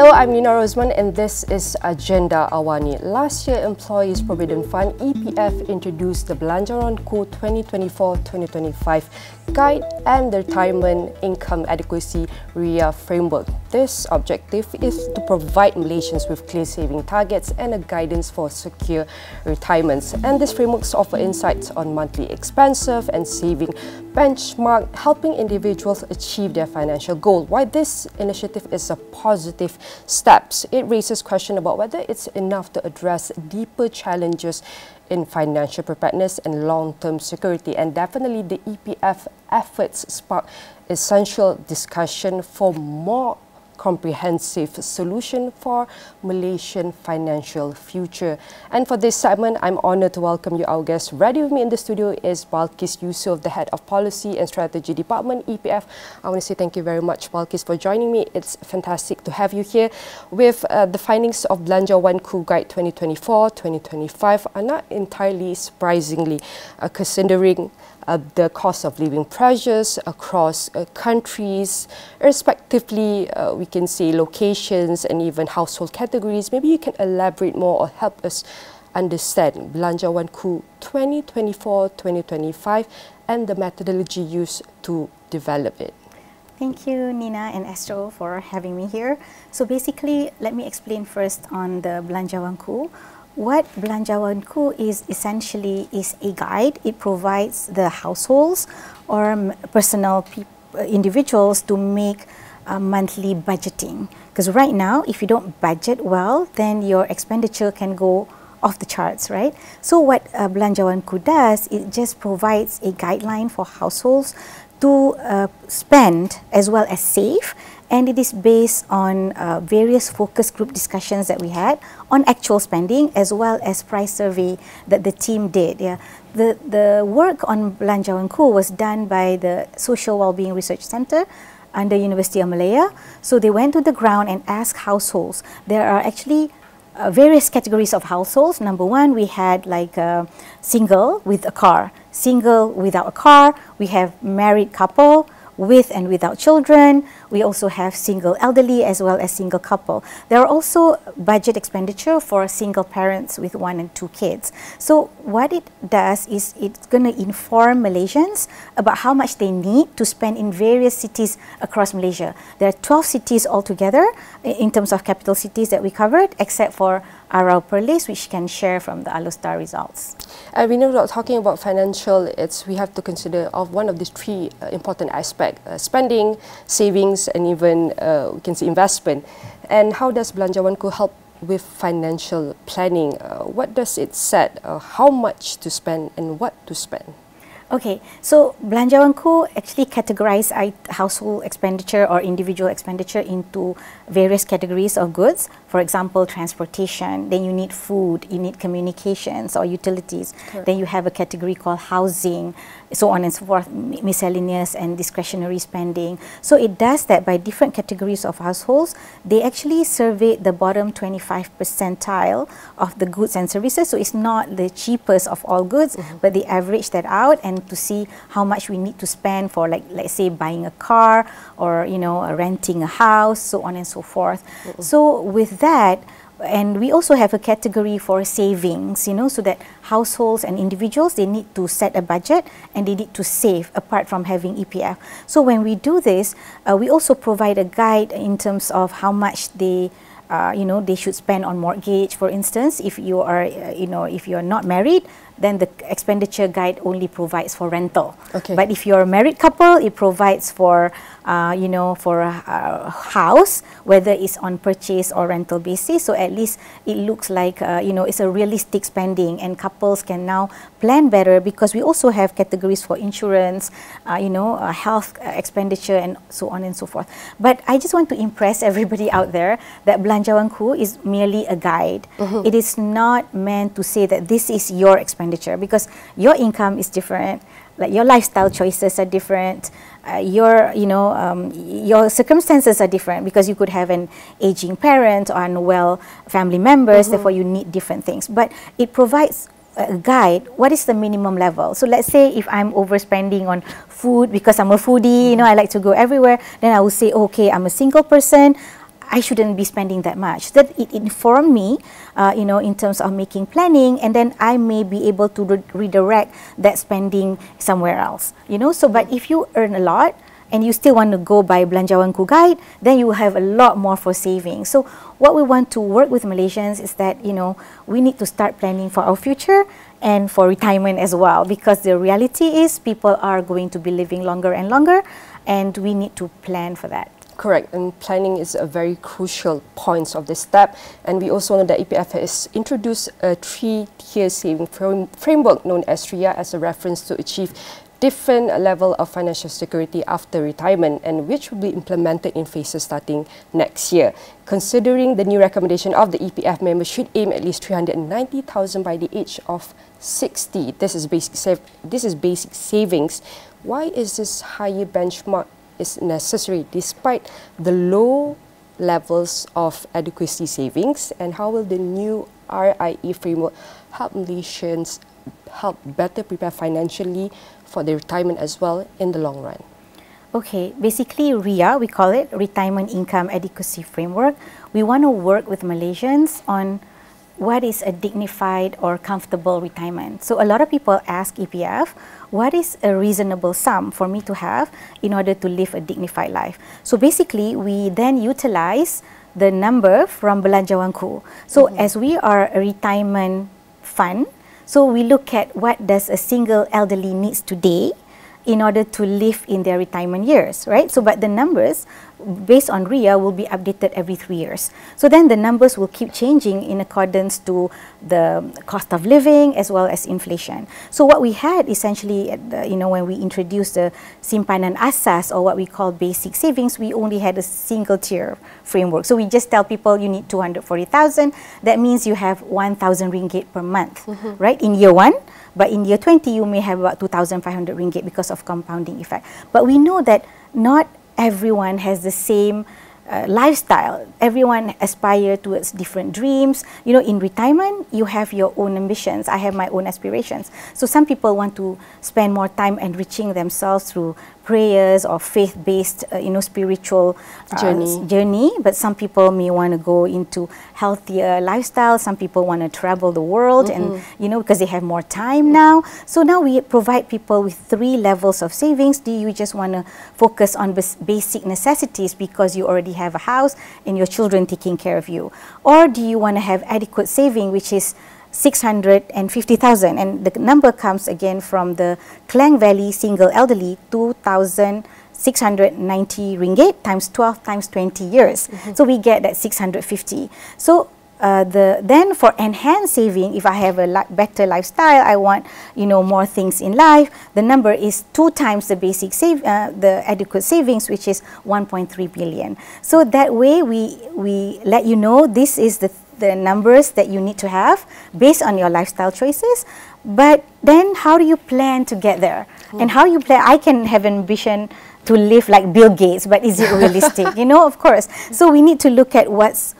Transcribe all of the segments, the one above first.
Hello, I'm Rozman and this is Agenda AWANI. Last year, Employees Provident Fund EPF introduced the Belanjawanku 2024-2025 Guide and the Retirement Income Adequacy RIA Framework. This objective is to provide Malaysians with clear saving targets and a guidance for secure retirements. And this frameworks offer insights on monthly expenses and saving benchmark, helping individuals achieve their financial goal. While this initiative is a positive steps, it raises question about whether it's enough to address deeper challenges in financial preparedness and long-term security. And definitely the EPF efforts spark essential discussion for more comprehensive solution for Malaysian financial future. And for this segment, I'm honoured to welcome you, our guest. Ready with me in the studio is Balqais Yusof, the Head of Policy and Strategy Department, EPF. I want to say thank you very much, Balqais, for joining me. It's fantastic to have you here. With the findings of Belanjawanku Guide 2024-2025 are not entirely surprisingly considering the cost of living pressures across countries, respectively, we can say locations and even household categories. Maybe you can elaborate more or help us understand Belanjawanku 2024-2025 and the methodology used to develop it. Thank you, Nina and Astro, for having me here. So basically, let me explain first on the Belanjawanku. What Belanjawanku is essentially is a guide. It provides the households or personal individuals to make monthly budgeting. Because right now, if you don't budget well, then your expenditure can go off the charts, right? So what Belanjawanku does, it just provides a guideline for households to spend as well as save, and it is based on various focus group discussions that we had on actual spending as well as price survey that the team did. Yeah, the work on Belanjawanku was done by the Social Wellbeing Research Centre under University of Malaya. So they went to the ground and asked households. There are actually various categories of households. Number one, we had like single with a car, single without a car. We have married couple, with and without children. We also have single elderly as well as single couple. There are also budget expenditure for single parents with 1 and 2 kids. So what it does is it's going to inform Malaysians about how much they need to spend in various cities across Malaysia. There are 12 cities altogether in terms of capital cities that we covered, except for Arau Perlis, which can share from the Alostar results. We know that talking about financial, we have to consider of one of the 3 important aspects: spending, savings, and even we can say investment. And how does Belanjawanku help with financial planning? What does it set? How much to spend and what to spend? Okay, so Belanjawanku actually categorize household expenditure or individual expenditure into various categories of goods. For example, transportation, then you need food, you need communications or utilities. Correct. Then you have a category called housing, so on and so forth, miscellaneous and discretionary spending. So it does that by different categories of households. They actually surveyed the bottom 25 percentile of the goods and services. So it's not the cheapest of all goods, but they average that out and to see how much we need to spend for, like, let's say buying a car or, you know, renting a house, so on and so forth. So with that, and we also have a category for savings, you know, so that households and individuals, they need to set a budget and they need to save apart from having EPF. So when we do this, we also provide a guide in terms of how much they they should spend on mortgage, for instance. If you are, if you are not married, then the expenditure guide only provides for rental. Okay. But if you're a married couple, it provides for, for a house, whether it's on purchase or rental basis. So at least it looks like, it's a realistic spending, and couples can now plan better because we also have categories for insurance, health expenditure, and so on and so forth. But I just want to impress everybody out there that Belanjawanku is merely a guide. It is not meant to say that this is your expenditure, because your income is different, like your lifestyle choices are different, your circumstances are different, because you could have an aging parent or unwell family members, therefore you need different things. But it provides a guide, what is the minimum level? So let's say if I'm overspending on food because I'm a foodie, I like to go everywhere, then I will say, okay, I'm a single person, I shouldn't be spending that much. That it informed me, in terms of making planning, and then I may be able to redirect that spending somewhere else. So but if you earn a lot and you still want to go by Belanjawanku guide, then you will have a lot more for saving. So what we want to work with Malaysians is that, we need to start planning for our future and for retirement as well, because the reality is people are going to be living longer and longer, and we need to plan for that. Correct, and planning is a very crucial point of this step. And we also know that EPF has introduced a 3-tier saving framework known as RIA as a reference to achieve different level of financial security after retirement, and which will be implemented in phases starting next year. Considering the new recommendation of the EPF, members should aim at least 390,000 by the age of 60. This is basic savings. Why is this higher benchmark is necessary despite the low levels of adequacy savings, and how will the new RIA framework help Malaysians better prepare financially for their retirement as well in the long run? Okay, basically RIA, we call it Retirement Income Adequacy Framework. We want to work with Malaysians on what is a dignified or comfortable retirement. So a lot of people ask EPF, what is a reasonable sum for me to have in order to live a dignified life? So basically, we then utilize the number from Belanjawanku. So as we are a retirement fund, so we look at what does a single elderly needs today in order to live in their retirement years, right? So, but the numbers based on RIA will be updated every 3 years. So then the numbers will keep changing in accordance to the cost of living as well as inflation. So what we had essentially, when we introduced the simpanan asas, or what we call basic savings, we only had a single tier framework. So we just tell people you need 240,000. That means you have 1,000 ringgit per month, right? In year 1. But in year 20, you may have about 2,500 ringgit because of compounding effect. But we know that not everyone has the same lifestyle. Everyone aspire towards different dreams. In retirement, you have your own ambitions. I have my own aspirations. So some people want to spend more time enriching themselves through prayers or faith-based, spiritual journey. But some people may want to go into healthier lifestyle. Some people want to travel the world, and because they have more time now. So now we provide people with 3 levels of savings. Do you just want to focus on basic necessities because you already have a house and your children taking care of you, or do you want to have adequate saving, which is 650,000, and the number comes again from the Klang Valley single elderly, 2,690 ringgit times 12 times 20 years. So we get that 650. So then for enhanced saving, if I have a better lifestyle, I want more things in life, the number is 2 times the basic the adequate savings, which is 1.3 billion. So that way we let you know this is the numbers that you need to have based on your lifestyle choices. But then how do you plan to get there? And how you plan? I can have an ambition to live like Bill Gates, but is it realistic? Of course. So we need to look at what's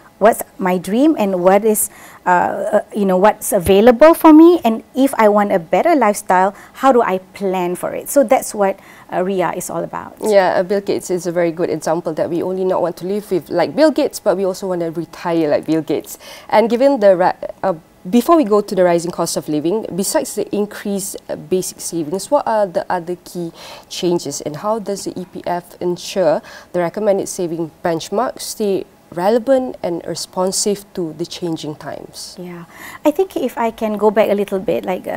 my dream and what is what's available for me, and if I want a better lifestyle, how do I plan for it? So that's what RIA is all about. Yeah, Bill Gates is a very good example that we only not want to live with like Bill Gates, but we also want to retire like Bill Gates. And given the before we go to the rising cost of living, besides the increased basic savings, what are the other key changes, and how does the EPF ensure the recommended saving benchmark stay relevant and responsive to the changing times? Yeah, I think if I can go back a little bit, like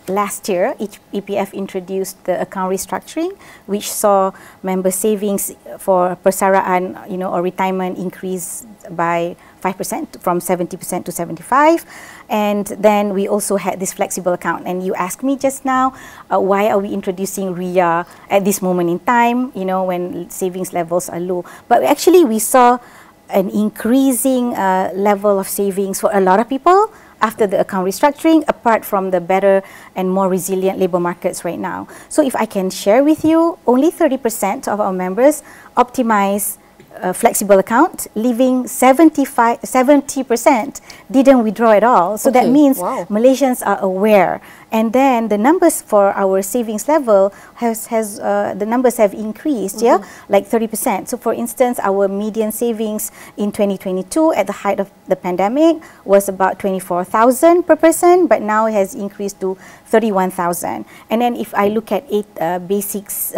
last year, EPF introduced the account restructuring, which saw member savings for persaraan, or retirement increase by 5% from 70% to 75%. And then we also had this flexible account. And you asked me just now, why are we introducing RIA at this moment in time, when savings levels are low? But actually we saw an increasing level of savings for a lot of people after the account restructuring, apart from the better and more resilient labour markets right now. So if I can share with you, only 30% of our members optimize flexible account, leaving 70% didn't withdraw at all. So that means Malaysians are aware. And then the numbers for our savings level the numbers have increased, like 30%. So for instance, our median savings in 2022 at the height of the pandemic was about 24,000 per person, but now it has increased to 31,000. And then if I look at basics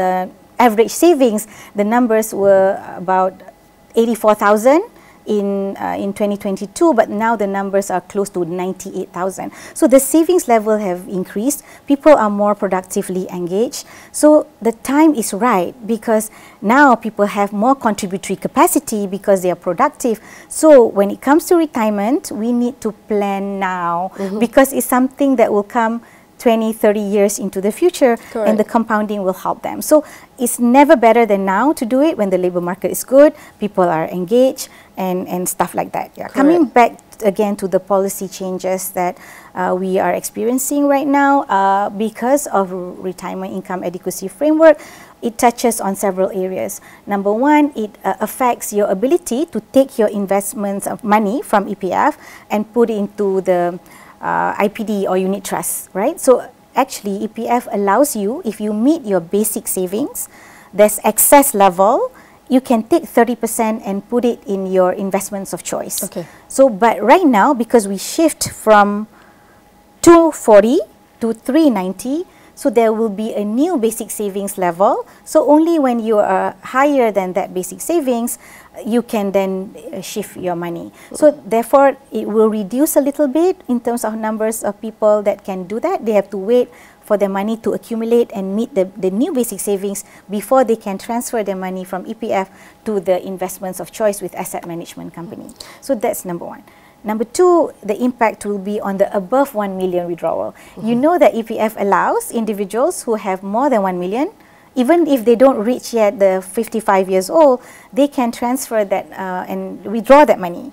average savings, the numbers were about 84,000 in 2022, but now the numbers are close to 98,000. So the savings level have increased. People are more productively engaged. So the time is right because now people have more contributory capacity because they are productive. So when it comes to retirement, we need to plan now because it's something that will come 20, 30 years into the future. Correct. And the compounding will help them. So it's never better than now to do it when the labor market is good, people are engaged and stuff like that. Yeah. Coming back again to the policy changes that we are experiencing right now because of retirement income adequacy framework, it touches on several areas. Number one, it affects your ability to take your investments of money from EPF and put it into the IPD or unit trust, right? So actually EPF allows you, if you meet your basic savings, there's excess level, you can take 30% and put it in your investments of choice. Okay. So but right now, because we shift from 240 to 390, so there will be a new basic savings level. So only when you are higher than that basic savings, you can then shift your money. So therefore, it will reduce a little bit in terms of numbers of people that can do that. They have to wait for their money to accumulate and meet the new basic savings before they can transfer their money from EPF to the investments of choice with asset management company. So that's number one. Number two, the impact will be on the above 1 million withdrawal. You know that EPF allows individuals who have more than 1 million, even if they don't reach yet the 55 years old, they can transfer that and withdraw that money.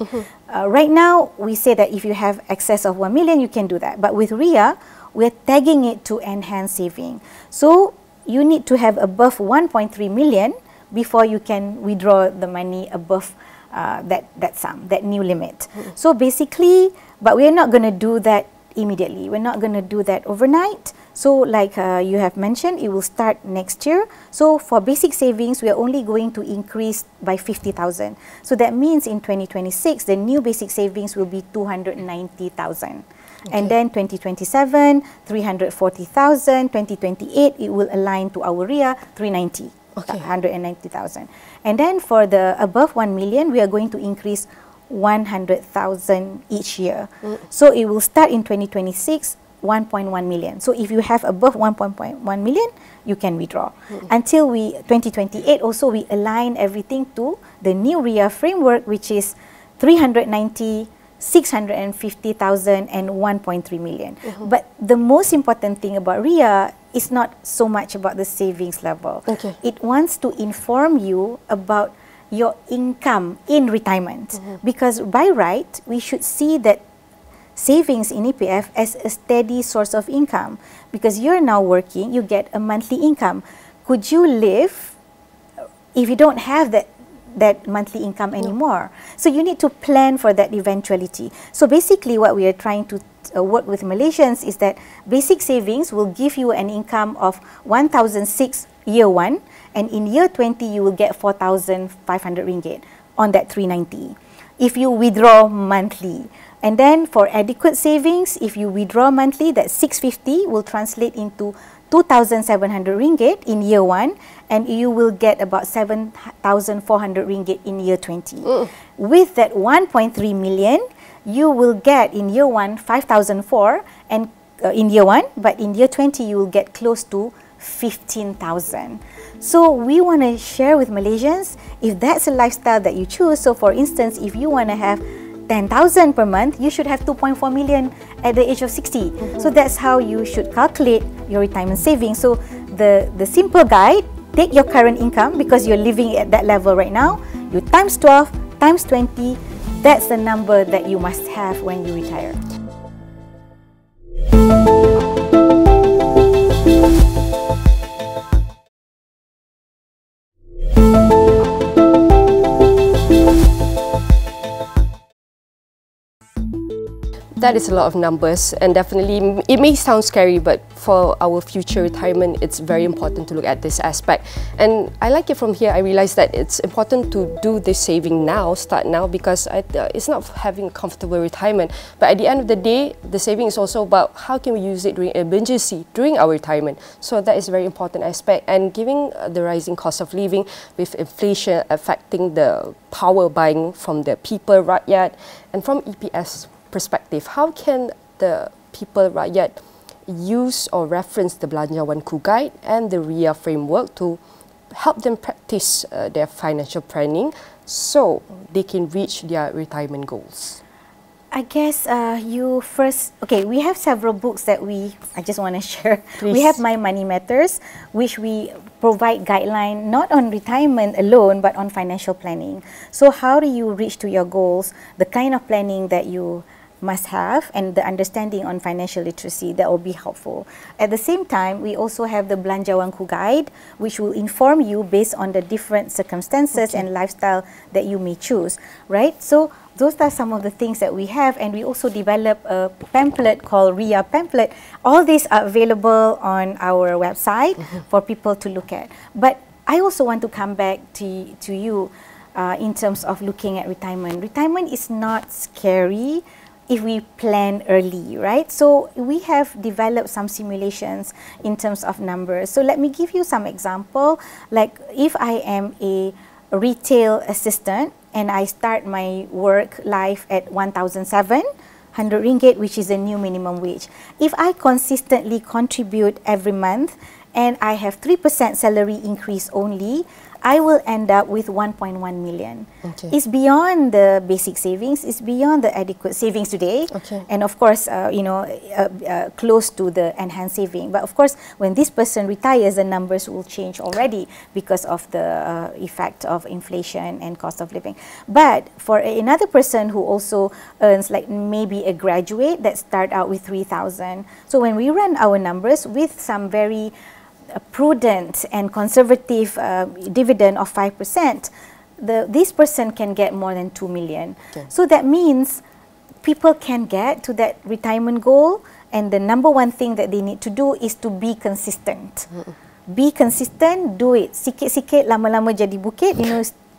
Right now, we say that if you have excess of 1 million, you can do that. But with RIA, we're tagging it to enhanced saving. So you need to have above 1.3 million before you can withdraw the money above that sum, that new limit. So basically, but we're not going to do that immediately. We're not going to do that overnight. So like you have mentioned, it will start next year. So for basic savings, we are only going to increase by 50,000. So that means in 2026, the new basic savings will be 290,000. And then 2027, 340,000. 2028, it will align to our RIA, 390. 190,000. And then for the above 1 million, we are going to increase 100,000 each year. So it will start in 2026, 1.1 million. So if you have above 1.1 million, you can withdraw. Until 2028 also, we align everything to the new RIA framework, which is 390, 650,000 and 1.3 million. But the most important thing about RIA is not so much about the savings level. It wants to inform you about your income in retirement. Because by right, we should see that savings in EPF as a steady source of income. Because you're now working, you get a monthly income. Could you live if you don't have that monthly income anymore? So you need to plan for that eventuality. So basically what we are trying to work with Malaysians is that basic savings will give you an income of 1,006 year 1, and in year 20 you will get 4,500 ringgit on that 390 if you withdraw monthly. And then for adequate savings, if you withdraw monthly, that 650 will translate into 2,700 ringgit in year 1, and you will get about 7,400 ringgit in year 20. With that 1.3 million, you will get in year 1 5,004 and in year 1, but in year 20 you will get close to 15,000. So we want to share with Malaysians, if that's a lifestyle that you choose. So for instance, if you want to have 10,000 per month, you should have 2.4 million at the age of 60. So that's how you should calculate your retirement savings. So the simple guide, take your current income because you're living at that level right now, you times 12, times 20, that's the number that you must have when you retire. That is a lot of numbers, and definitely it may sound scary, but for our future retirement, it's very important to look at this aspect. And I like it from here. I realize that it's important to do this saving now, start now, because it's not having a comfortable retirement. But at the end of the day, the saving is also about how can we use it during emergency, during our retirement. So that is a very important aspect. And given the rising cost of living, with inflation affecting the power buying from the people, rakyat, and from EPS perspective, how can the people rakyat use or reference the Belanjawanku guide and the RIA framework to help them practice their financial planning so they can reach their retirement goals? I guess you first, okay, we have several books that I just want to share. Please. We have My Money Matters, which we provide guideline not on retirement alone, but on financial planning. So how do you reach to your goals, the kind of planning that you must have, and the understanding on financial literacy that will be helpful. At the same time, we also have the Belanjawanku guide, which will inform you based on the different circumstances and lifestyle that you may choose, right? So those are some of the things that we have, and we also develop a pamphlet called RIA pamphlet. All these are available on our website for people to look at. But I also want to come back to you in terms of looking at retirement. Retirement is not scary if we plan early, right? So we have developed some simulations in terms of numbers. So let me give you some example. Like if I am a retail assistant and I start my work life at 1,700 ringgit, which is a new minimum wage. If I consistently contribute every month and I have 3% salary increase only, I will end up with 1.1 million. Okay. It's beyond the basic savings, it's beyond the adequate savings today, and of course, close to the enhanced saving. But of course, when this person retires, the numbers will change already because of the effect of inflation and cost of living. But for another person who also earns, like maybe a graduate that start out with 3,000, so when we run our numbers with some very prudent and conservative dividend of 5%, this person can get more than 2 million. Okay. So that means people can get to that retirement goal, and the number one thing that they need to do is to be consistent. Be consistent, do it. Sikit-sikit, lama-lama jadi bukit,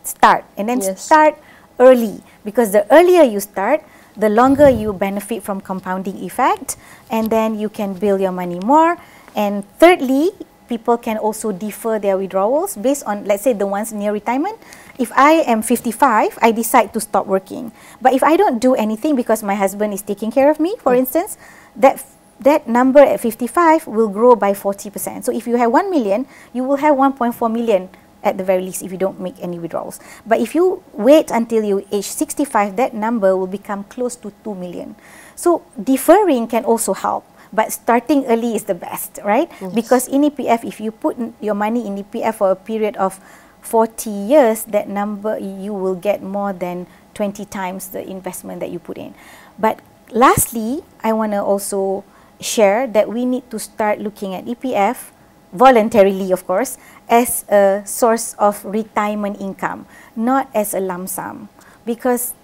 start. And then start early, because the earlier you start, the longer you benefit from compounding effect, and then you can build your money more. And thirdly, people can also defer their withdrawals based on, let's say, the ones near retirement. If I am 55, I decide to stop working. But if I don't do anything because my husband is taking care of me, for instance, that number at 55 will grow by 40%. So if you have 1 million, you will have 1.4 million at the very least if you don't make any withdrawals. But if you wait until you age 65, that number will become close to 2 million. So deferring can also help. But starting early is the best, right? Yes. Because in EPF, if you put your money in EPF for a period of 40 years, that number, you will get more than 20 times the investment that you put in. But lastly, I want to also share that we need to start looking at EPF, voluntarily of course, as a source of retirement income, not as a lump sum. Because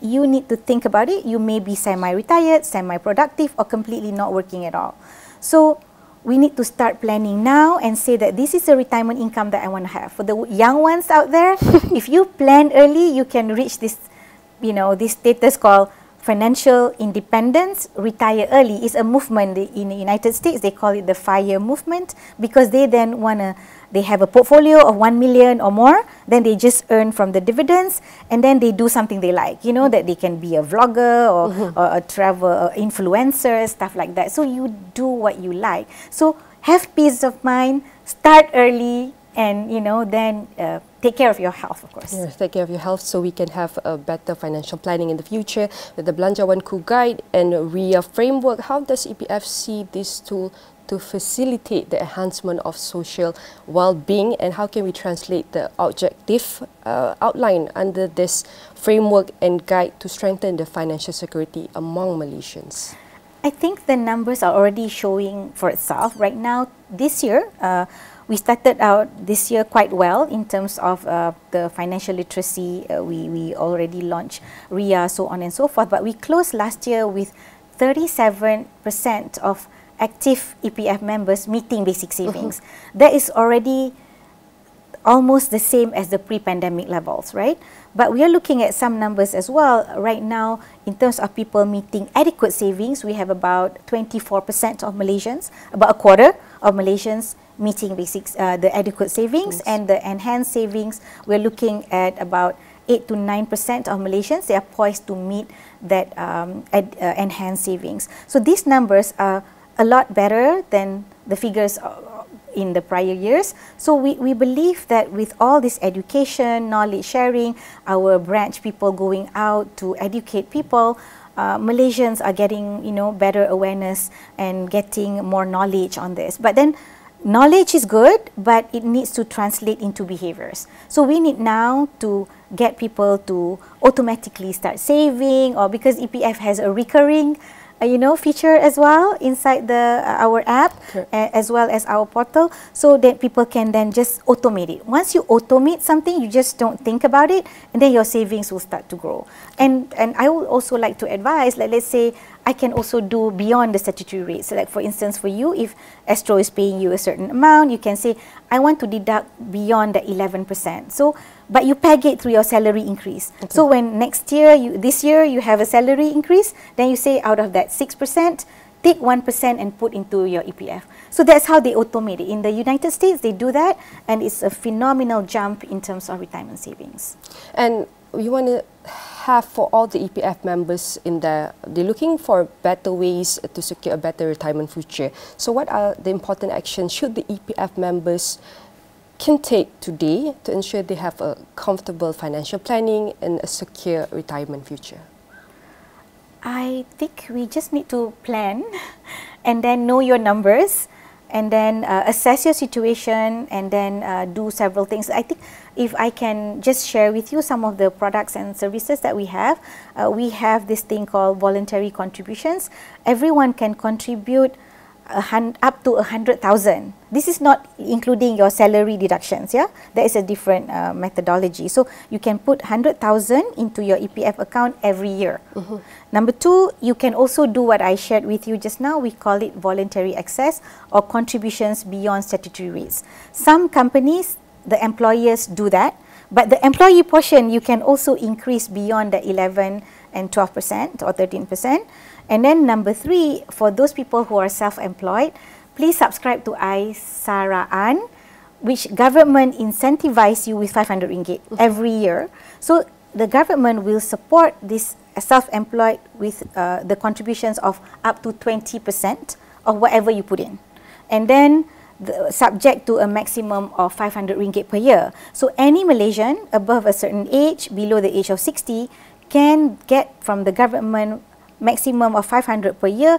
you need to think about it. You may be semi-retired, semi-productive, or completely not working at all. So we need to start planning now and say that this is a retirement income that I want to have. For the young ones out there, if you plan early, you can reach this, this status called financial independence. Retire early is a movement in the United States. They call it the FIRE movement, because they then they have a portfolio of 1 million or more, then they just earn from the dividends, and then they do something they like, that they can be a vlogger or a travel influencer, stuff like that. So you do what you like. So have peace of mind, start early, and then take care of your health, of course. Yes, take care of your health so we can have a better financial planning in the future. With the Belanjawanku guide and RIA framework, how does EPF see this tool to facilitate the enhancement of social well-being, and how can we translate the objective outline under this framework and guide to strengthen the financial security among Malaysians? I think the numbers are already showing for itself. Right now, this year, we started out this year quite well in terms of the financial literacy. We already launched RIA, so on and so forth. But we closed last year with 37% of active EPF members meeting basic savings. That is already almost the same as the pre-pandemic levels, right? But we are looking at some numbers as well. Right now, in terms of people meeting adequate savings, we have about 24% of Malaysians, about a quarter of Malaysians meeting basics, the adequate savings, and the enhanced savings. We're looking at about 8 to 9% of Malaysians. They are poised to meet that enhanced savings. So these numbers are a lot better than the figures in the prior years. So we believe that with all this education, knowledge sharing, our branch people going out to educate people, Malaysians are getting, you know, better awareness and getting more knowledge on this. But then knowledge is good, but it needs to translate into behaviors. So we need now to get people to automatically start saving, or because EPF has a recurring feature as well inside our app, as well as our portal, so that people can then just automate it. Once you automate something, you just don't think about it, and then your savings will start to grow. And I would also like to advise, like, let's say I can also do beyond the statutory rate. So like, for instance, for you, if Astro is paying you a certain amount, you can say, I want to deduct beyond the 11%. So, but you peg it through your salary increase. Okay. So when next year, this year you have a salary increase, then you say out of that 6%, take 1% and put into your EPF. So that's how they automate it. In the United States, they do that, and it's a phenomenal jump in terms of retirement savings. And you want to have for all the EPF members in there, they're looking for better ways to secure a better retirement future. So what are the important actions should the EPF members can take today to ensure they have a comfortable financial planning and a secure retirement future? I think we just need to plan and then know your numbers, and then assess your situation, and then do several things. I think if I can just share with you some of the products and services that we have this thing called voluntary contributions. Everyone can contribute up to 100,000. This is not including your salary deductions, yeah? That is a different methodology. So you can put 100,000 into your EPF account every year. Number two, you can also do what I shared with you just now. We call it voluntary access or contributions beyond statutory rates. Some companies, the employers do that, but the employee portion you can also increase beyond the 11 and 12% or 13%. And then number three, for those people who are self-employed, please subscribe to Aisaraan, which government incentivize you with 500 ringgit every year. So the government will support this self-employed with the contributions of up to 20% of whatever you put in. And then subject to a maximum of 500 ringgit per year. So any Malaysian above a certain age, below the age of 60, can get from the government maximum of 500 per year,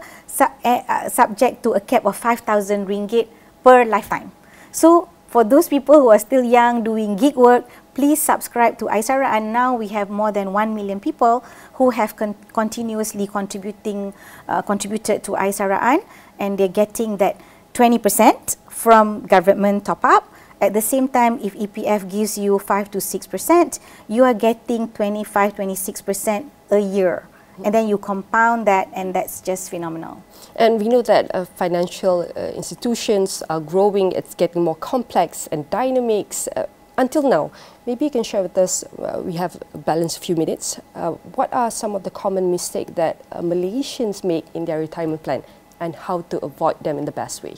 subject to a cap of 5,000 ringgit per lifetime. So for those people who are still young doing gig work, please subscribe to Aisaraan. And now we have more than 1 million people who have continuously contributed to Aisaraan, and they're getting that 20% from government top-up. At the same time, if EPF gives you 5 to 6%, you are getting 25-26% a year. And then you compound that, and that's just phenomenal. And we know that financial institutions are growing, it's getting more complex and dynamics. Until now, maybe you can share with us, we have a balanced few minutes, what are some of the common mistakes that Malaysians make in their retirement plan, and how to avoid them in the best way?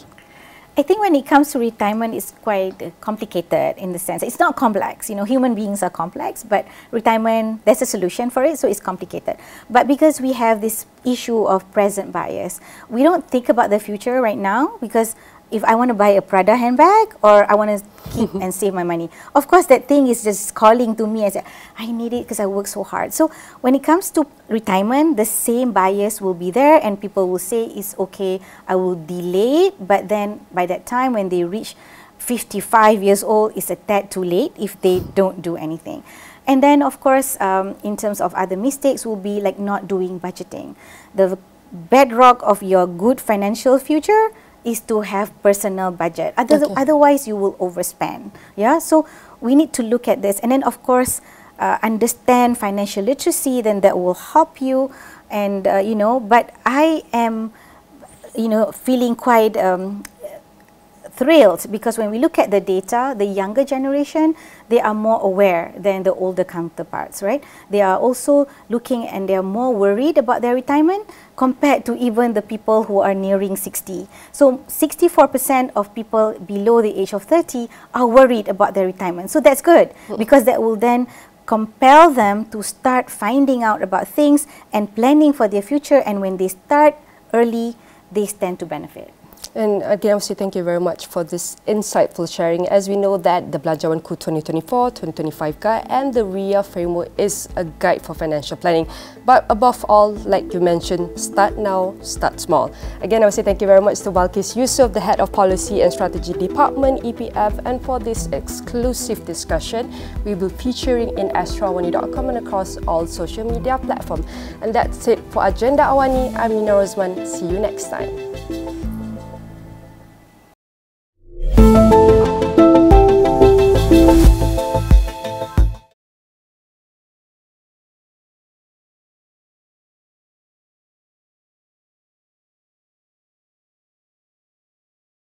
I think when it comes to retirement, it's quite complicated in the sense, it's not complex. You know, human beings are complex, but retirement, there's a solution for it, so it's complicated. But because we have this issue of present bias, we don't think about the future right now, because if I want to buy a Prada handbag, or I want to keep and save my money, of course that thing is just calling to me and say, I need it because I work so hard. So when it comes to retirement, the same bias will be there, and people will say, it's okay, I will delay it, but then by that time when they reach 55 years old, it's a tad too late if they don't do anything. And then of course, in terms of other mistakes, will be like not doing budgeting. The bedrock of your good financial future is to have personal budget. Otherwise, you will overspend. Yeah, so we need to look at this. And then, of course, understand financial literacy, then that will help you. And you know, but I am, you know, feeling quite thrilled, because when we look at the data, the younger generation, they are more aware than the older counterparts, right? They are also looking and they are more worried about their retirement compared to even the people who are nearing 60. So 64% of people below the age of 30 are worried about their retirement. So that's good, because that will then compel them to start finding out about things and planning for their future. And when they start early, they stand to benefit. And again, I would say thank you very much for this insightful sharing. As we know that the Belanjawanku 2024-2025 guide and the RIA Framework is a guide for financial planning. But above all, like you mentioned, start now, start small. Again, I would say thank you very much to Balqais Yusof, the Head of Policy and Strategy Department, EPF, and for this exclusive discussion. We will be featuring in astroawani.com and across all social media platforms. And that's it for Agenda Awani. I'm Rozman. See you next time.